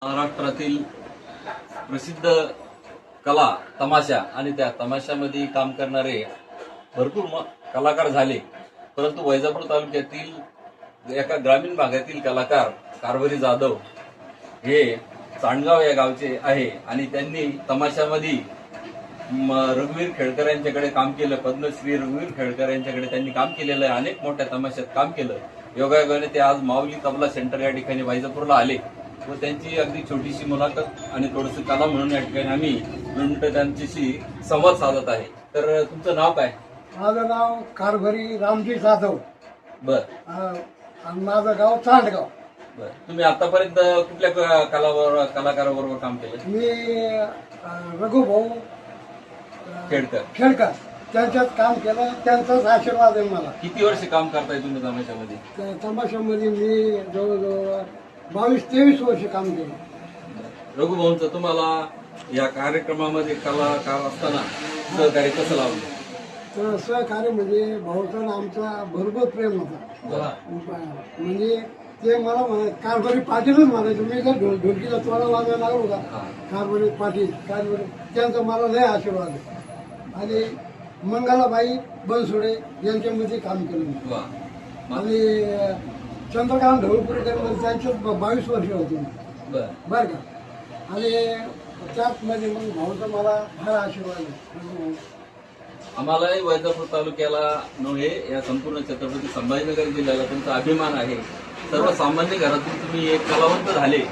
महाराष्ट्रातील प्रसिद्ध कला तमाशा आणि त्या तमाशामध्ये काम करणारे भरपूर कलाकार झाले, परंतु वैजापूर तालुक्यातील एका ग्रामीण भागातील कलाकार कारभारी जाधव हे चांडगाव या गावचे आहे आणि त्यांनी तमाशामध्ये रघुवीर खेळकर यांच्याकडे काम केलं. पद्मश्री रघुवीर खेळकर यांच्याकडे त्यांनी काम केलेलं आहे. अनेक मोठ्या तमाशात काम केलं. योगायोगाने ते आज माऊली तबला सेंटर या ठिकाणी वैजापूरला आले व त्यांची अगदी छोटीशी मुलाखत आणि थोडंसं कला म्हणून या ठिकाणी आम्ही 2 मिनिटं त्यांच्याशी संवाद साधत आहे. तर तुमचं नाव काय? माझं नाव कारभारी रामजी जाधव. बर. आणि माझं गाव चांडगाव. बर. तुम्ही आतापर्यंत कुठल्या कलाकाराबरोबर काम केलं? मी रघुभाऊ खेळकर त्यांच्यात काम केलं. त्यांचाच आशीर्वाद आहे मला. किती वर्ष काम करताय तुम्ही तमाशामध्ये? त्या तमाशामध्ये मी जवळजवळ 22-23 वर्ष काम केलं. रघुभाऊंचं तुम्हाला या कार्यक्रमामध्ये कलाकार असताना सहकार्य कसं लावलं? तर सहकार्य म्हणजे भाऊचा आमचा भरपूर प्रेम होता. म्हणजे ते मला कारभारी पाटीलच म्हणायचं. मी जर ढोलकीचा तोडा वाजायला लागलो का कारभारी पाटील त्यांचा मला लय आशीर्वाद आहे. आणि मंगलाबाई बनसोडे यांच्यामध्ये काम केलं मी. आणि चंद्रकांत ढोलपुरेकर त्यांच्यात 22 वर्ष होते बरं का. आणि त्यात मध्ये मग भाऊचा मला फार आशीर्वाद आहे. आम्हालाही वैजापूर तालुक्याला नव्हे, या संपूर्ण छत्रपती संभाजीनगर जिल्ह्याला तुमचा अभिमान आहे. सर्वसामान्य घरातून तुम्ही एक कलावंत झाले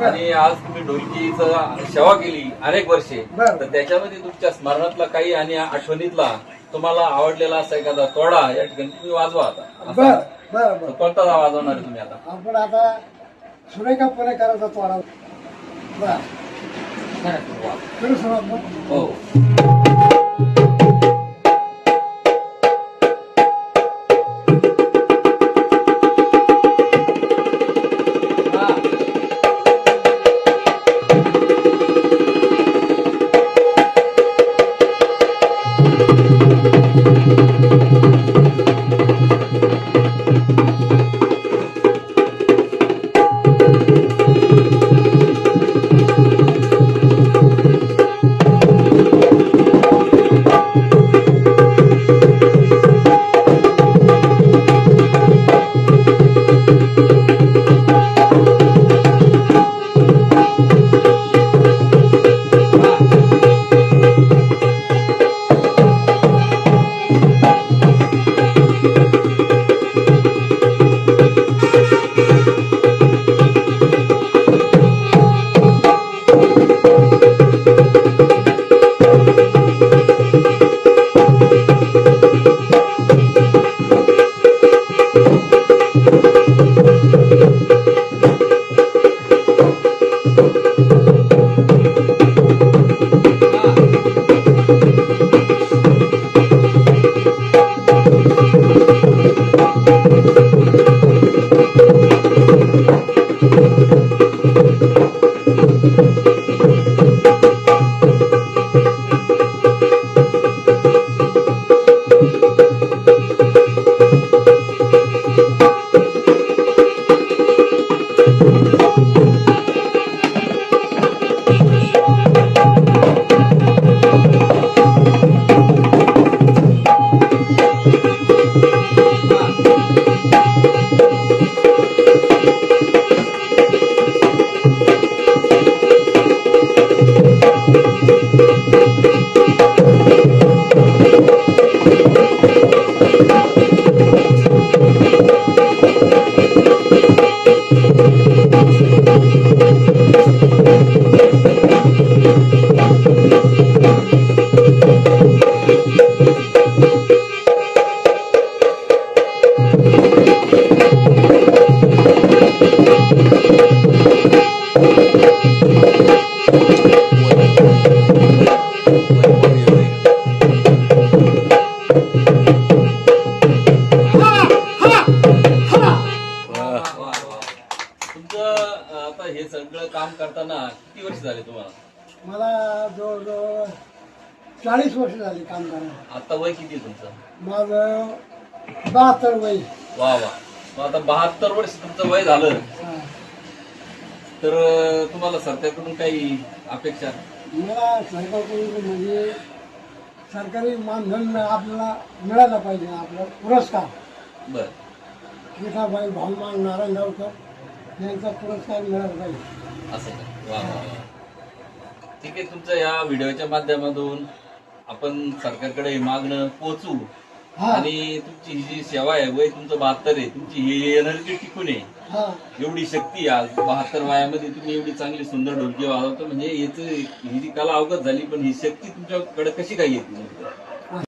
आणि आज तुम्ही ढोलकीचं सेवा केली अनेक वर्षे. तर त्याच्यामध्ये तुमच्या स्मरणातला काही आणि आठवणीतला तुम्हाला आवडलेला असा एखादा तोडा या ठिकाणी तुम्ही वाजवा आता. बरं. कोणता वाजवणार आहे तुम्ही आता? आपण आता सुरेखा पुणेकरांचा तोडा करू सुरुवात. हो. आता हे सगळं काम करताना किती वर्ष झाले तुम्हाला? मला जवळजवळ 40 वर्ष झाली काम करायला. आता वय किती तुमचं? माझं 72 वय. वा वा. मग आता 72 वर्ष तुमचं वय झालं. तर तुम्हाला सरकारकडून काही अपेक्षा? मला सरकारकडून म्हणजे सरकारी मानधन आपल्याला मिळालं पाहिजे, आपला पुरस्कार बर. केसाबाई भाऊमान नारायणगावकर यांचा पुरस्कार मिळाला पाहिजे. असं का? वा वा वा. ठीक आहे, तुमच्या या व्हिडिओच्या माध्यमातून आपण सरकारकडे हे मागणं पोहोचू. हा आणि तुमची ही जी सेवा आहे, वय तुमचं 72 आहे, तुमची ही एनर्जी टिकून आहे, हा एवढी शक्ती आज 72 वयामध्ये तुम्ही एवढी चांगली सुंदर ढोलकी वाजवता, म्हणजे याची ही जी कला अवगत झाली, पण ही शक्ती तुमच्याकडे कशी काय येते?